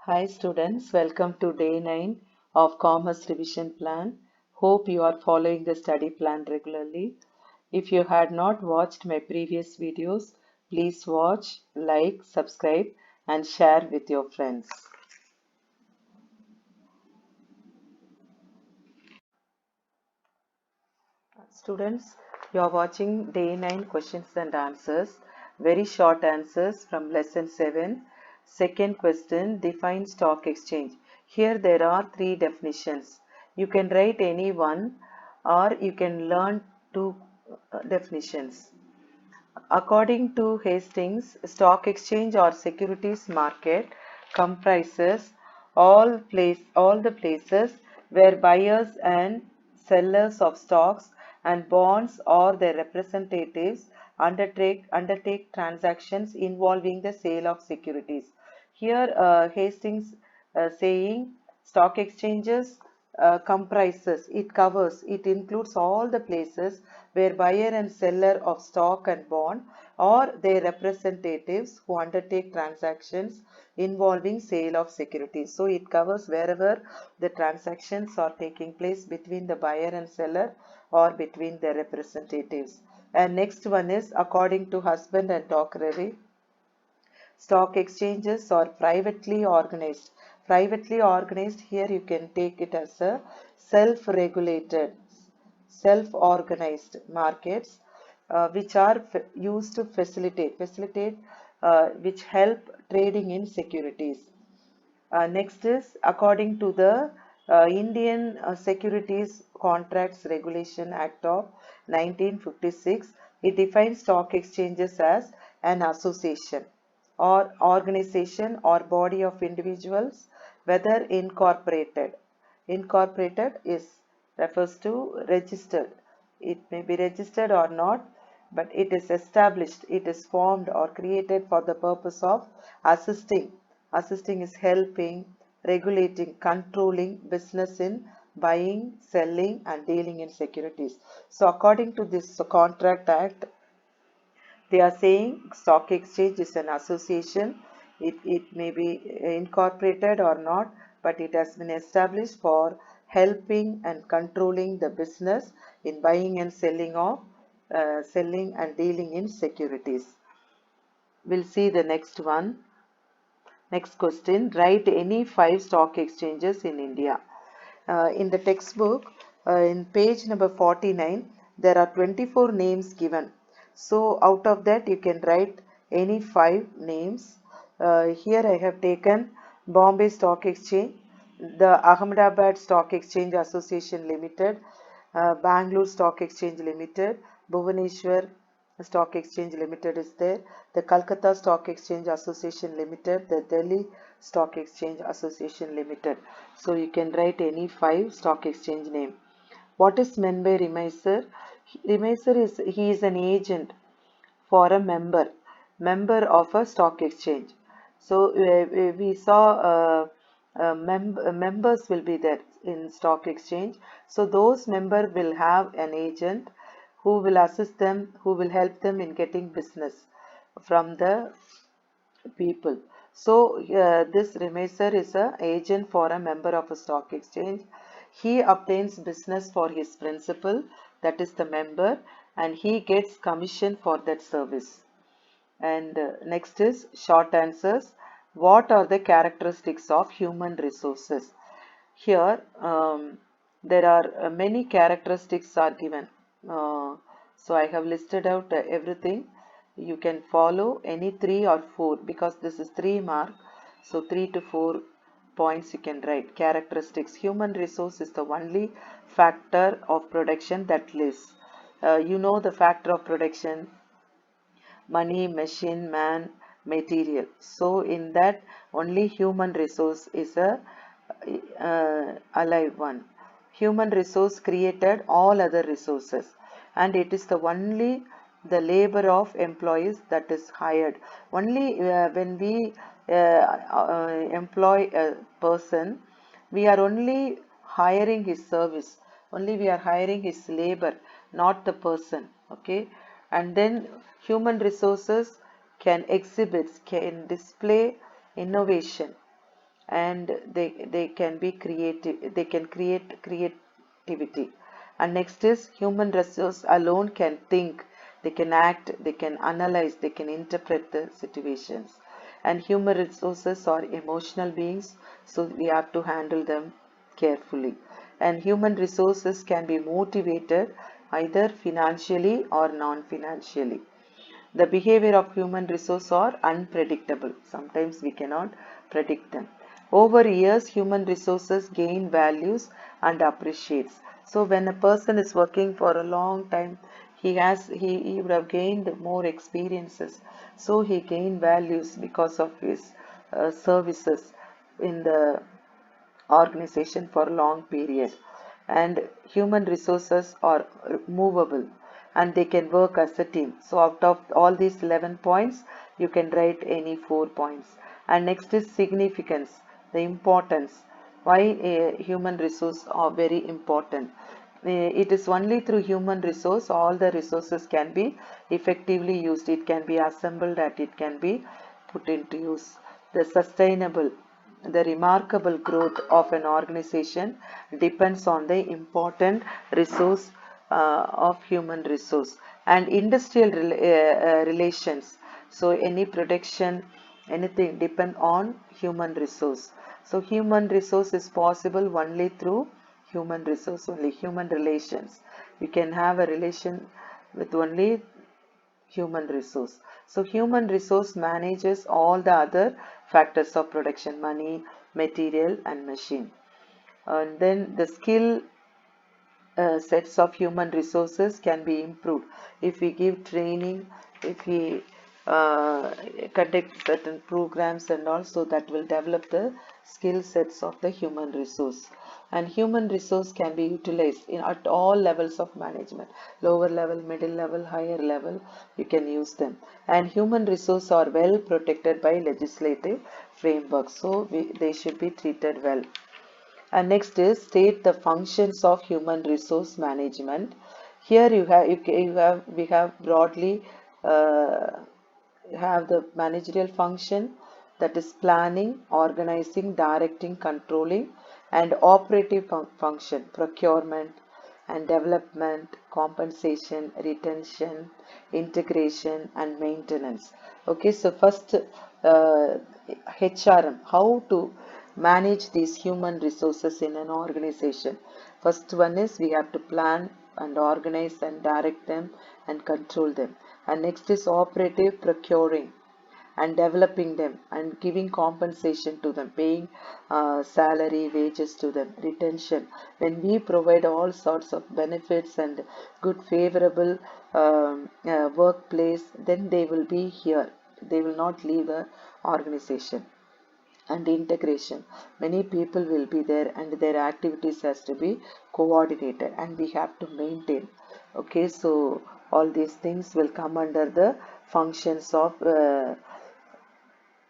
Hi students, welcome to day 9 of Commerce Revision Plan. Hope you are following the study plan regularly. If you had not watched my previous videos, please watch, like, subscribe and share with your friends. Students, you are watching day 9 questions and answers. Very short answers from lesson 7. Second question, define stock exchange. Here there are three definitions. You can write any one or you can learn two definitions. According to Hastings, stock exchange or securities market comprises all the places where buyers and sellers of stocks and bonds or their representatives undertake transactions involving the sale of securities. Here, Hastings saying stock exchanges it includes all the places where buyer and seller of stock and bond or their representatives who undertake transactions involving sale of securities. So it covers wherever the transactions are taking place between the buyer and seller or between their representatives. And next one is according to Husband and Dockery, stock exchanges are privately organized. Privately organized, here you can take it as a self-regulated, self-organized markets which are used to facilitate which help trading in securities. Next is according to the Indian Securities Contracts Regulation Act of 1956, it defines stock exchanges as an association or organization or body of individuals, whether incorporated. Incorporated is refers to registered. It may be registered or not, but it is established, it is formed or created for the purpose of assisting. Assisting is helping, regulating, controlling business in buying, selling, and dealing in securities. So, according to this Contract Act, they are saying stock exchange is an association. It may be incorporated or not, but it has been established for helping and controlling the business in buying and selling and dealing in securities. We'll see the next one. Next question, write any 5 stock exchanges in India. In the textbook, in page number 49, there are 24 names given. So out of that, you can write any 5 names. Here I have taken Bombay Stock Exchange, the Ahmedabad Stock Exchange Association Limited, Bangalore Stock Exchange Limited, Bhubaneswar Stock Exchange Limited is there, the Calcutta Stock Exchange Association Limited, the Delhi Stock Exchange Association Limited. So you can write any 5 stock exchange name. What is meant by remisier? Remisier is he is an agent for a member of a stock exchange. So we saw members will be there in stock exchange. So those member will have an agent who will assist them, who will help them in getting business from the people. So this remisier is a agent for a member of a stock exchange. He obtains business for his principal, that is the member, and he gets commission for that service. And next is short answers. What are the characteristics of human resources? Here, there are many characteristics are given. So I have listed out everything. You can follow any 3 or 4 because this is 3 mark. So 3 to 4 points you can write. Characteristics. Human resource is the only factor of production that lives. You know the factor of production: money, machine, man, material. So in that only human resource is a alive one. Human resource created all other resources, and it is the only the labor of employees that is hired. Only when we employ a person, we are only hiring his service. Only we are hiring his labor, not the person. Okay, and then human resources can exhibit, can display innovation, and they can be creative, they can create creativity. And next is human resource alone can think, they can act, they can analyze, they can interpret the situations. And human resources are emotional beings, so we have to handle them carefully. And human resources can be motivated either financially or non-financially. The behavior of human resources are unpredictable. Sometimes we cannot predict them. Over years, human resources gain values and appreciates. So when a person is working for a long time, he would have gained more experiences. So he gained values because of his services in the organization for a long period. And human resources are movable and they can work as a team. So out of all these 11 points, you can write any 4 points. And next is significance, the importance, why human resources are very important. It is only through human resource all the resources can be effectively used. It can be assembled and it can be put into use. The sustainable, the remarkable growth of an organization depends on the important resource of human resource. And industrial relations. So any production, anything depend on human resource. So human resource is possible only through human resource only, human relations. You can have a relation with only human resource. So human resource manages all the other factors of production, money, material and machine. And then the skill sets of human resources can be improved if we give training, if we uh, conduct certain programs, and also that will develop the skill sets of the human resource. And human resource can be utilized at all levels of management, lower level, middle level, higher level, you can use them. And human resource are well protected by legislative frameworks, so they should be treated well. And next is state the functions of human resource management. Here we have broadly uh, have the managerial function, that is planning, organizing, directing, controlling, and operative function, procurement and development, compensation, retention, integration, and maintenance. Okay, so first HRM, how to manage these human resources in an organization. First one is we have to plan and organize and direct them and control them. And next is operative, procuring and developing them and giving compensation to them, paying salary, wages to them, retention. When we provide all sorts of benefits and good, favorable workplace, then they will be here. They will not leave the organization. And integration, many people will be there and their activities has to be coordinated and we have to maintain. Okay, so all these things will come under the functions of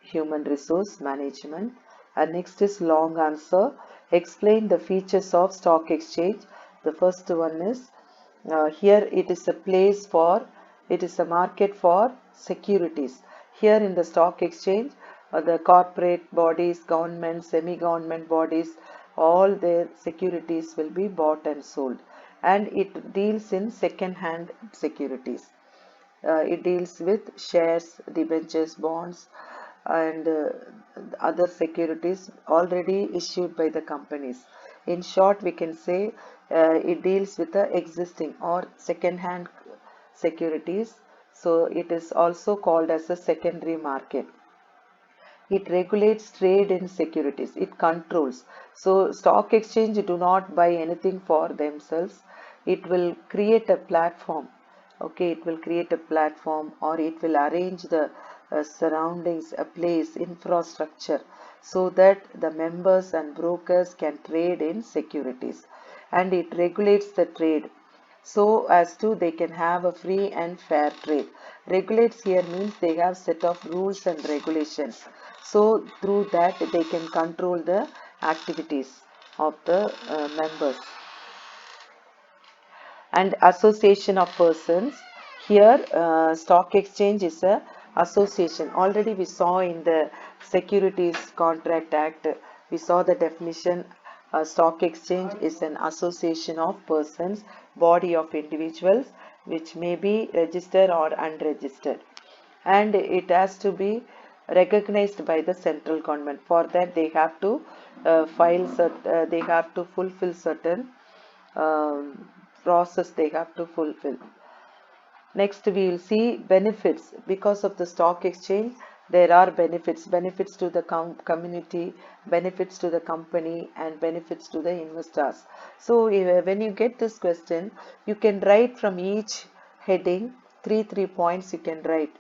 human resource management. And next is long answer, explain the features of stock exchange. The first one is here it is a place for, it is a market for securities. Here in the stock exchange, the corporate bodies, government, semi-government bodies, all their securities will be bought and sold. And it deals in second-hand securities. It deals with shares, debentures, bonds, and other securities already issued by the companies. In short, we can say it deals with the existing or second-hand securities. So it is also called as a secondary market. It regulates trade in securities. It controls. So stock exchange do not buy anything for themselves. It will create a platform. Okay, it will create a platform or it will arrange the surroundings, a place, infrastructure, so that the members and brokers can trade in securities. And it regulates the trade so as to they can have a free and fair trade. Regulates here means they have set of rules and regulations. So through that they can control the activities of the members. And association of persons. Here stock exchange is a association. Already we saw in the Securities Contract Act, we saw the definition. A stock exchange is an association of persons, body of individuals, which may be registered or unregistered, and it has to be recognized by the central government. For that, they have to they have to fulfill certain process they have to fulfill. Next, we will see benefits. Because of the stock exchange, there are benefits to the community, benefits to the company, and benefits to the investors. So, when you get this question, you can write from each heading three points you can write.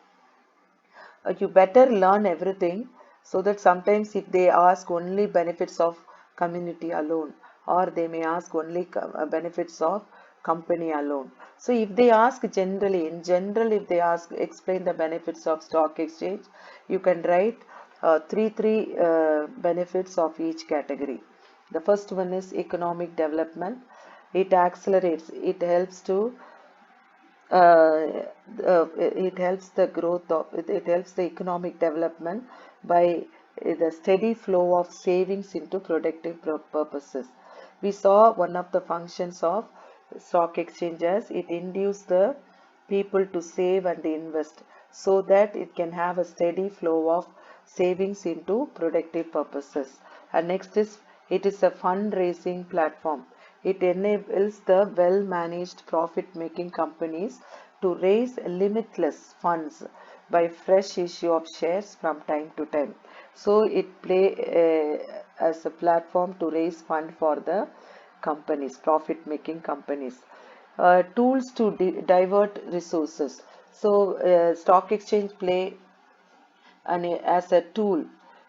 You better learn everything, so that sometimes if they ask only benefits of community alone, or they may ask only benefits of company alone. So if they ask generally, in general, if they ask explain the benefits of stock exchange, you can write three benefits of each category. The first one is economic development. It accelerates, it helps the growth of it helps the economic development by the steady flow of savings into productive purposes. We saw one of the functions of stock exchanges. It induces the people to save and invest, so that it can have a steady flow of savings into productive purposes. And next is, it is a fundraising platform. It enables the well-managed profit-making companies to raise limitless funds by fresh issue of shares from time to time. So it play as a platform to raise fund for the companies, profit-making companies. Tools to divert resources. So stock exchange play as a tool,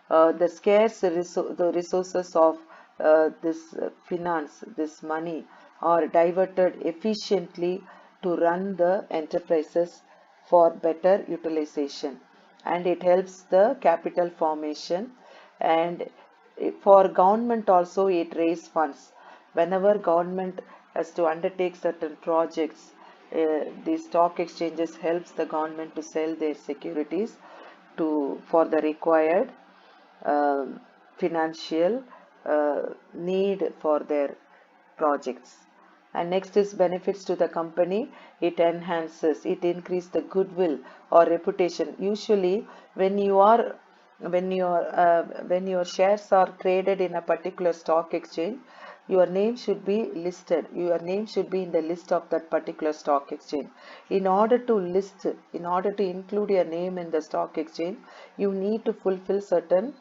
the scarce the resources of this finance, this money, are diverted efficiently to run the enterprises for better utilization, and it helps the capital formation. And for government also, it raise funds. Whenever government has to undertake certain projects, the stock exchanges helps the government to sell their securities for the required financial need for their projects. And next is benefits to the company. It enhances, it increases the goodwill or reputation. Usually, when you are when your shares are traded in a particular stock exchange, your name should be listed. Your name should be in the list of that particular stock exchange. In order to include your name in the stock exchange, you need to fulfill certain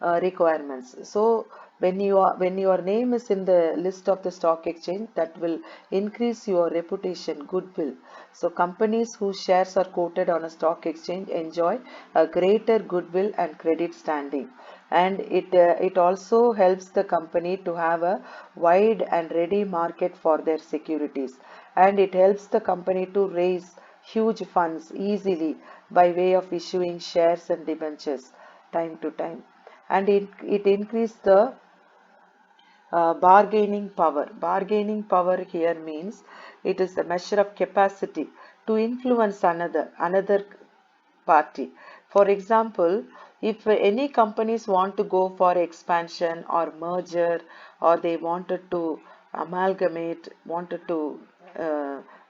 requirements. So when your name is in the list of the stock exchange, that will increase your reputation, goodwill. So companies whose shares are quoted on a stock exchange enjoy a greater goodwill and credit standing, and it also helps the company to have a wide and ready market for their securities, and it helps the company to raise huge funds easily by way of issuing shares and debentures time to time. And it increased the bargaining power. Bargaining power here means it is a measure of capacity to influence another party. For example, if any companies want to go for expansion or merger, or they wanted to amalgamate, wanted to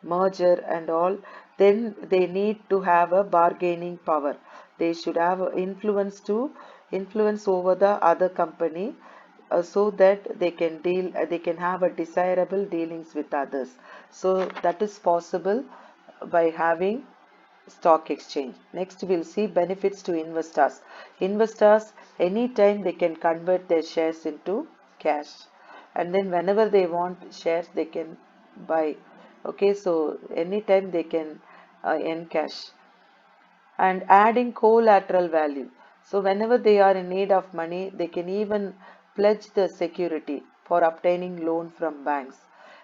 merger and all, then they need to have a bargaining power. They should have influence over the other company, so that they can have a desirable dealings with others. So that is possible by having stock exchange. Next, we'll see benefits to investors. Investors, anytime they can convert their shares into cash, and then whenever they want shares, they can buy. Okay, so anytime they can encash. And adding collateral value. So whenever they are in need of money, they can even pledge the security for obtaining loan from banks.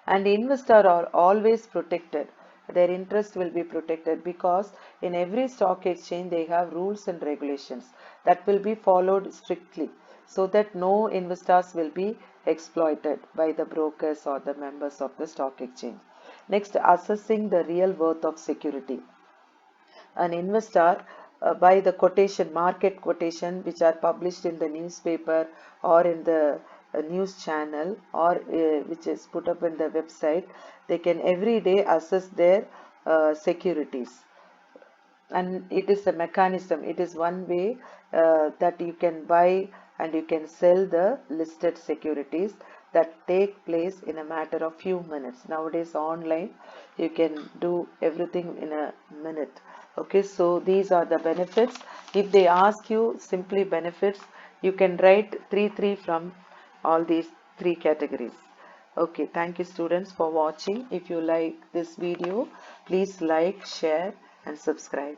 And investors are always protected. Their interest will be protected, because in every stock exchange they have rules and regulations that will be followed strictly, so that no investors will be exploited by the brokers or the members of the stock exchange. Next, assessing the real worth of security. An investor by the quotation, market quotation, which are published in the newspaper or in the news channel, or which is put up in the website. They can every day assess their securities, and it is a mechanism. It is one way that you can buy and you can sell the listed securities that take place in a matter of few minutes. Nowadays online you can do everything in a minute. Okay, so these are the benefits. If they ask you simply benefits, you can write 3 from all these three categories. Okay, thank you students for watching. If you like this video, please like, share and subscribe.